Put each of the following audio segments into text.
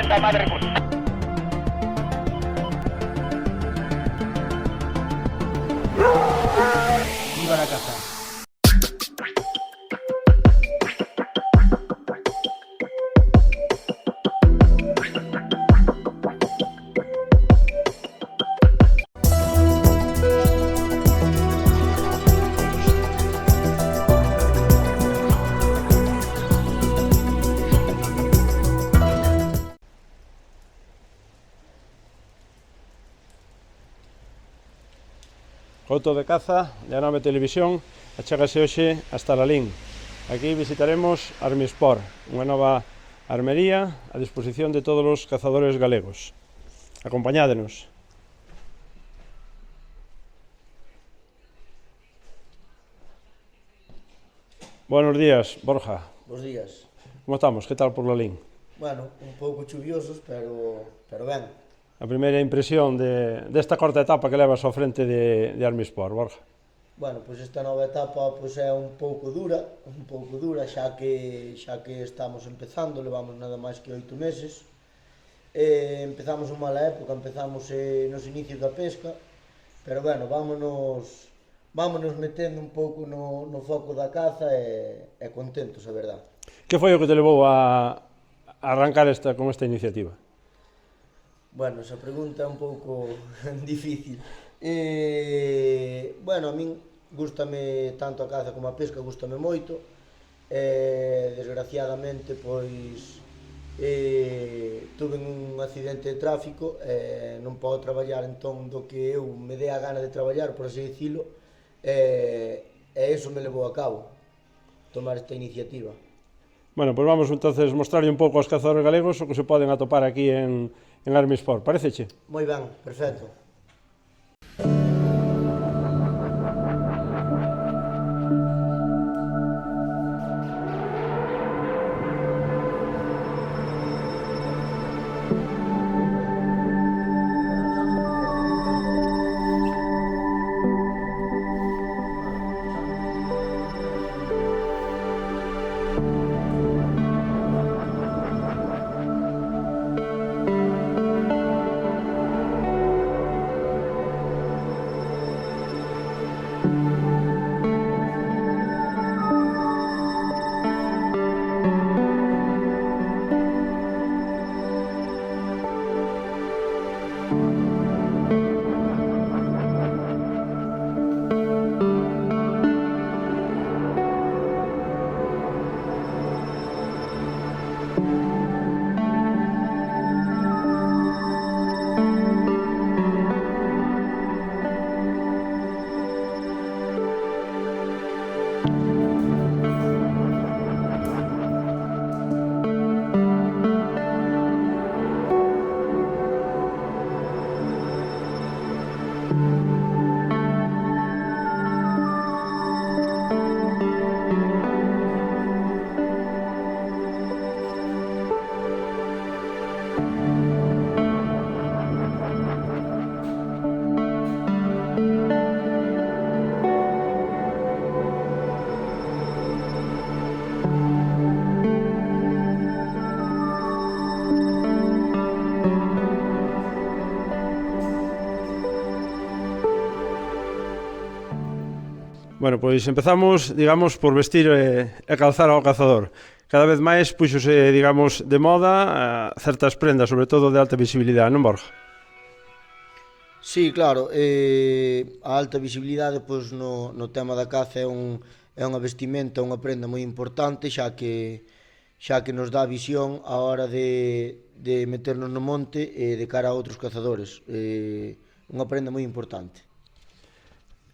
santa madre cruz. Viva la caza. Couto de caza de Anome Televisión achégase hoxe hasta Lalín. Aquí visitaremos Armispor, unha nova armería a disposición de todos os cazadores galegos. Acompañádenos. Buenos días, Borja. Bos días. Como estamos? Que tal por Lalín? Bueno, un pouco chuviosos, pero ben. A primeira impresión desta corta etapa que levas ao frente de Armispor, Borja. Bueno, pois esta nova etapa pois é un pouco dura, xa que estamos empezando, levamos nada máis que 8 meses. Empezamos unha mala época, empezamos nos inicios da pesca, pero bueno, vámonos metendo un pouco no foco da caza e contentos, a verdad. Que foi o que te levou a arrancar con esta iniciativa? Bueno, esa pregunta é un pouco difícil. Bueno, a min gústame tanto a caza como a pesca, gústame moito. Desgraciadamente, pois, tuve un accidente de tráfico, non podo traballar, entón, do que eu me dei a gana de traballar, por así dicilo, e iso me levou a cabo, tomar esta iniciativa. Bueno, pois vamos entonces mostrarlle un pouco aos cazadores galegos o que se poden atopar aquí en Armispor, paréceche? Moi ben, perfecto. Bueno, pois empezamos, digamos, por vestir e calzar ao cazador. Cada vez máis puxose, digamos, de moda certas prendas, sobre todo de alta visibilidade, non, Borja? Sí, claro, a alta visibilidade pois, no tema da caza é unha vestimenta, unha prenda moi importante, xa que nos dá visión a hora de meternos no monte de cara a outros cazadores. Unha prenda moi importante.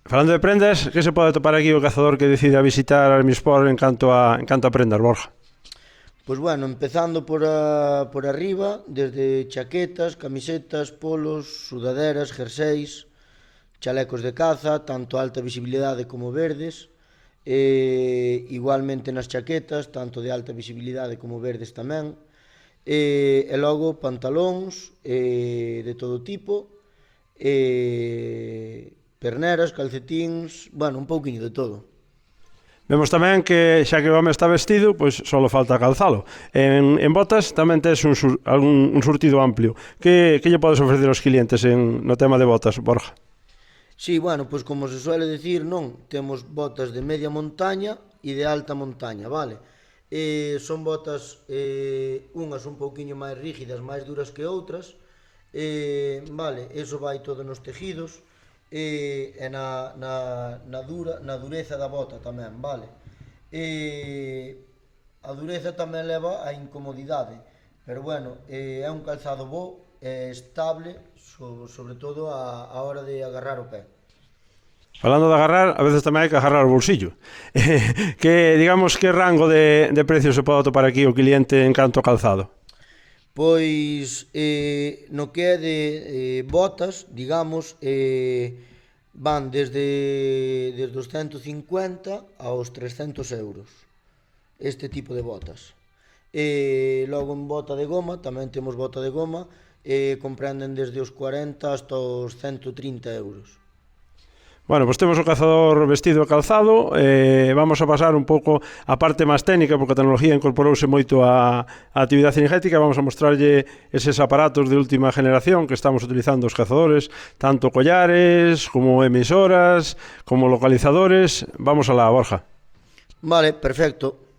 Falando de prendas, que se pode topar aquí o cazador que decide a visitar Armispor en canto a prendas, Borja? Pois bueno, empezando por arriba, desde chaquetas, camisetas, polos, sudaderas, jerseis, chalecos de caza, tanto alta visibilidade como verdes, igualmente nas chaquetas, tanto de alta visibilidade como verdes tamén, e logo pantalóns de todo tipo, perneras, calcetíns, bueno, un pouquiño de todo. Vemos tamén que xa que o home está vestido, pois só falta calzalo. En botas tamén tes un surtido amplio. Que lle podes ofrecer aos clientes no tema de botas, Borja? Sí, bueno, pois como se suele decir, non, temos botas de media montaña e de alta montaña, vale? Son botas, unhas un pouquiño máis rígidas, máis duras que outras, vale, eso vai todo nos tejidos, e na dureza da bota tamén, vale? A dureza tamén leva a incomodidade, pero bueno, é un calzado bo, estable, sobre todo a hora de agarrar o pé. Falando de agarrar, a veces tamén hai que agarrar o bolsillo. Digamos, que rango de precio se pode atopar aquí o cliente en canto a calzado? Pois no que é de botas, digamos, van desde os 150 aos 300 euros, este tipo de botas. Logo en bota de goma, tamén temos bota de goma, comprenden desde os 40 hasta os 130 euros. Bueno, pois temos o cazador vestido e calzado, vamos a pasar un pouco a parte máis técnica, porque a tecnología incorporouse moito á actividade cinegética, vamos a mostrarlle eses aparatos de última generación que estamos utilizando os cazadores, tanto collares, como emisoras, como localizadores. Vamos alá, Borja. Vale, perfecto.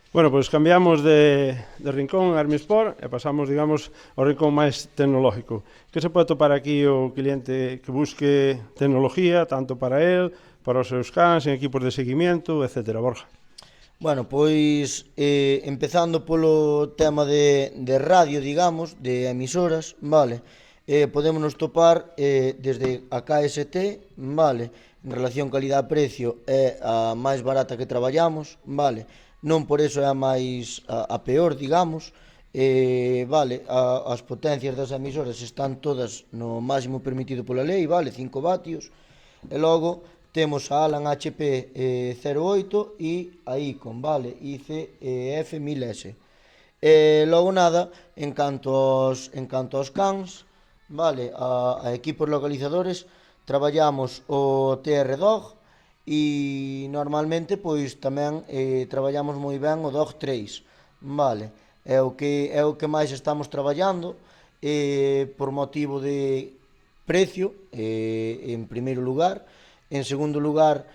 Bueno, pois cambiamos de rincón a Armisport e pasamos, digamos, ao rincón máis tecnológico. Que se pode topar aquí o cliente que busque tecnología, tanto para el, para os seus cans, en equipos de seguimiento, etc. Borja. Bueno, pois empezando polo tema de radio, digamos, de emisoras, vale? Podémonos topar desde a KST, vale? En relación calidad-precio é a máis barata que traballamos, vale? Non por eso é a peor, digamos, vale, as potencias das emisoras están todas no máximo permitido pola lei, vale, 5 vatios, e logo temos a Alan HP 08 e a Icon, vale, ICF 1000S. Logo nada, en canto aos cans, vale, a equipos localizadores, traballamos o TR Dog, e normalmente pois tamén traballamos moi ben o Dog 3, vale, é o que máis estamos traballando por motivo de precio, en primeiro lugar, en segundo lugar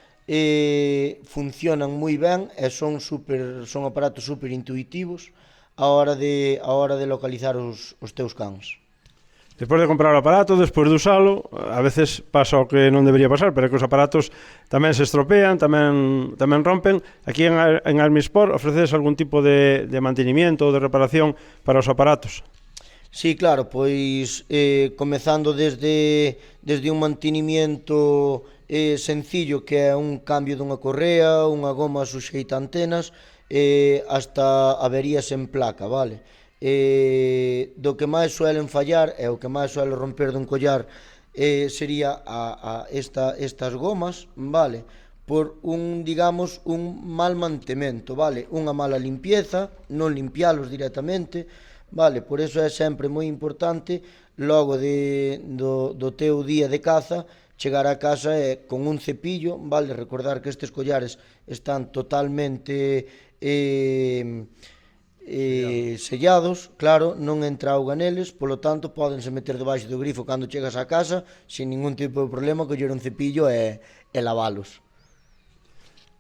funcionan moi ben e son aparatos super intuitivos a hora de localizar os teus cans. Despois de comprar o aparato, despois de usalo, a veces pasa o que non debería pasar, pero é que os aparatos tamén se estropean, tamén rompen. Aquí en Armisport ofreces algún tipo de mantenimiento ou de reparación para os aparatos? Sí, claro, pois comezando desde un mantenimiento sencillo, que é un cambio dunha correa, unha goma suxeita a antenas, hasta averías en placa, vale? Do que máis suelen fallar e o que máis suele romper dun collar sería estas gomas, vale? Por digamos, un mal mantemento, vale? Unha mala limpieza, non limpialos directamente, vale? Por eso é sempre moi importante, logo do teu día de caza, chegar a casa con un cepillo, vale? Recordar que estes collares están totalmente sellados, claro, non entra auga neles, polo tanto pódense meter debaixo do grifo cando chegas a casa sin ningún tipo de problema, coller un cepillo e lavalos.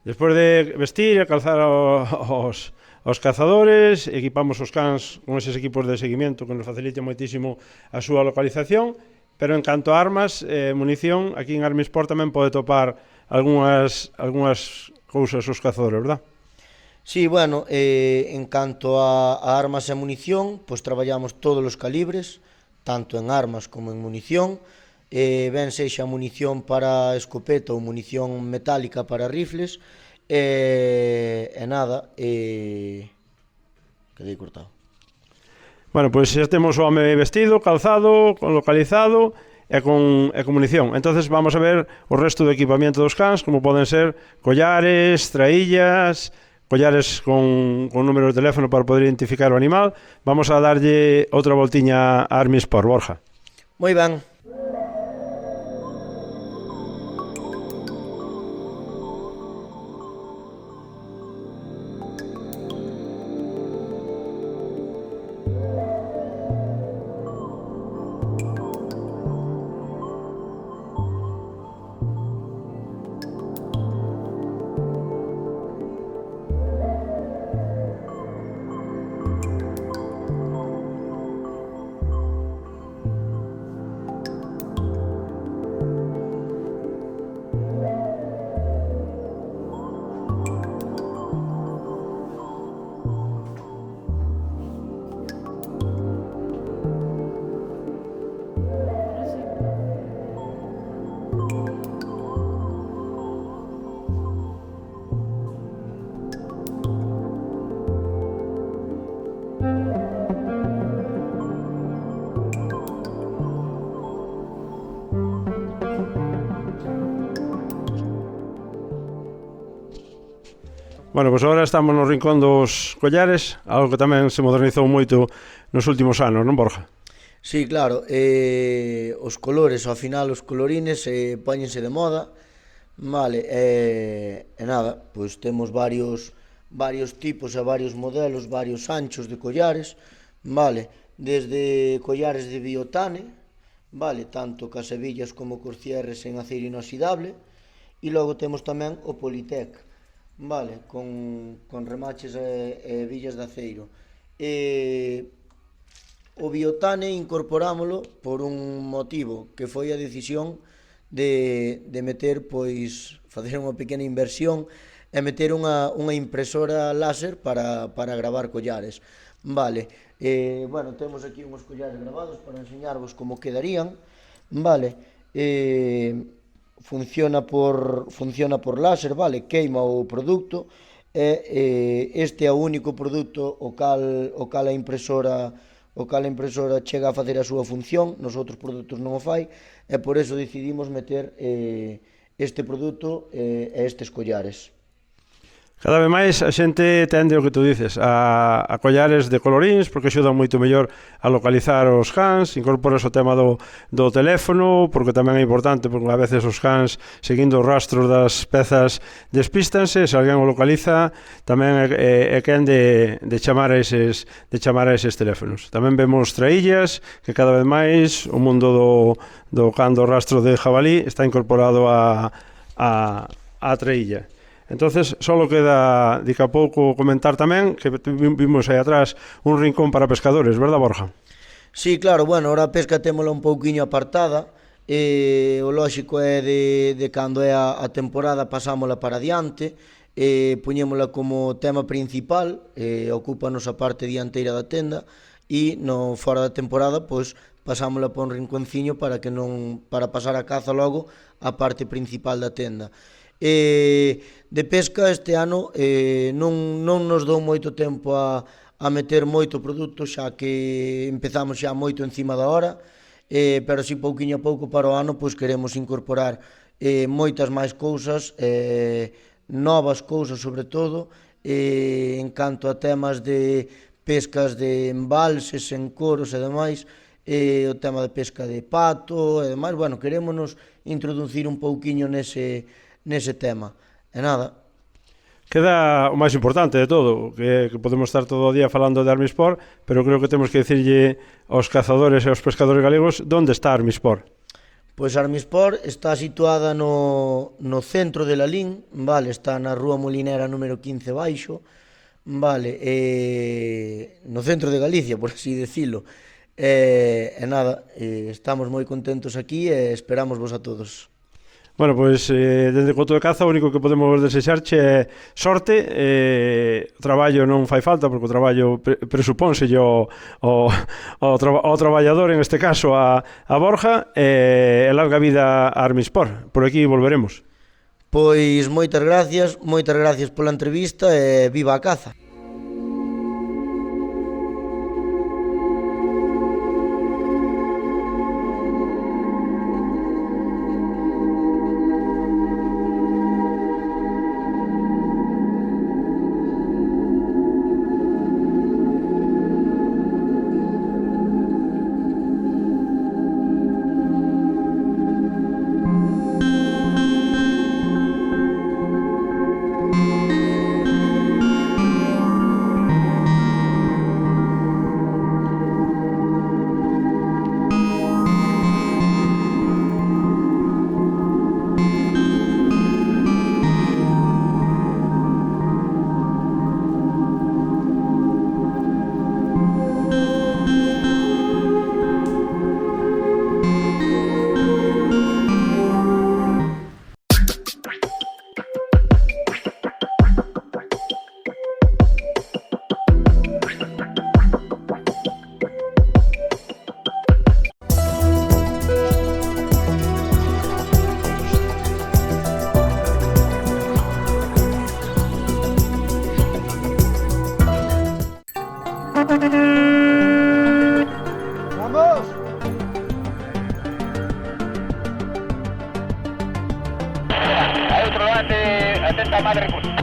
Despois de vestir e calzar os cazadores, equipamos os cans con eses equipos de seguimiento que nos facilita moitísimo a súa localización, pero en canto a armas e munición, aquí en Armisport tamén pode topar algunhas cousas os cazadores, verdad? Sí, bueno, en canto a armas e munición, pois traballamos todos os calibres, tanto en armas como en munición. ben sexa munición para escopeta ou munición metálica para rifles, e nada, quedei cortado. Bueno, pois xa temos o home vestido, calzado, localizado e con munición. Entonces vamos a ver o resto do equipamento dos cans, como poden ser collares, traillas, collares con número de teléfono para poder identificar o animal. Vamos a darlle outra voltiña a Armisport, Borja. Moi ben. Bueno, pois agora estamos no rincón dos collares, algo que tamén se modernizou moito nos últimos anos, non, Borja? Sí, claro, os colores, ao final os colorines póñense de moda, vale, e nada, pois temos varios tipos e varios modelos, varios anchos de collares, vale, desde collares de biotane, vale, tanto cas hebillas como cos cierres en aceiro inoxidable, e logo temos tamén o Politec, vale, con remaches e hebillas de aceiro. O biotane incorporámolo por un motivo, que foi a decisión de meter, pois, facer unha pequena inversión e meter unha impresora láser para gravar collares. Vale, bueno, temos aquí uns collares gravados para enseñarvos como quedarían, vale, funciona por láser, vale, queima o produto, e este é o único produto o cal a impresora chega a facer a súa función, nos outros produtos non o fai, e por eso decidimos meter este produto e estes collares. Cada vez máis a xente tende o que tú dices a collares de coloríns, porque axudan moito mellor a localizar os cans, incorporas o tema do teléfono, porque tamén é importante, porque a veces os cans, seguindo os rastros das pezas, despístanse, se alguén o localiza, tamén é quen de chamar a eses teléfonos. Tamén vemos traillas, que cada vez máis o mundo do can do rastro de jabalí está incorporado a trailla. Entonces, solo queda, dica pouco, comentar tamén que vimos aí atrás un rincón para pescadores, verdad, Borja? Sí, claro, bueno, ahora a pesca témola un pouquiño apartada, o lóxico é de cando é a temporada pasámola para diante, poñémola como tema principal, ocúpanos a parte dianteira da tenda, e no fora da temporada, pois, pasámola para un rinconciño para pasar a caza logo a parte principal da tenda. De pesca este ano non nos dou moito tempo a meter moito produto, xa que empezamos xa moito encima da hora, pero si pouquiño a pouco para o ano pois queremos incorporar moitas máis cousas, novas cousas sobre todo, en canto a temas de pescas de embalses, encoros e demais, o tema de pesca de pato e demais, bueno, querémonos introducir un pouquiño nese tema, e nada. Queda o máis importante de todo, que podemos estar todo o día falando de Armisport, pero creo que temos que dicirlle aos cazadores e aos pescadores galegos onde está Armisport. Pois Armisport está situada no centro de Lalín, vale, está na Rúa Molinera número 15 baixo, vale, no centro de Galicia, por así decilo, e nada, estamos moi contentos aquí e esperamos vos a todos. Bueno, pois dende Couto de Caza o único que podemos desexarche é sorte. O traballo non fai falta, porque o traballo presupónselle ao traballador, en este caso a Borja, e larga vida a Armispor. Por aquí volveremos. Pois moitas gracias pola entrevista e viva a caza. ¡Vamos! Hay otro delante, atenta madre.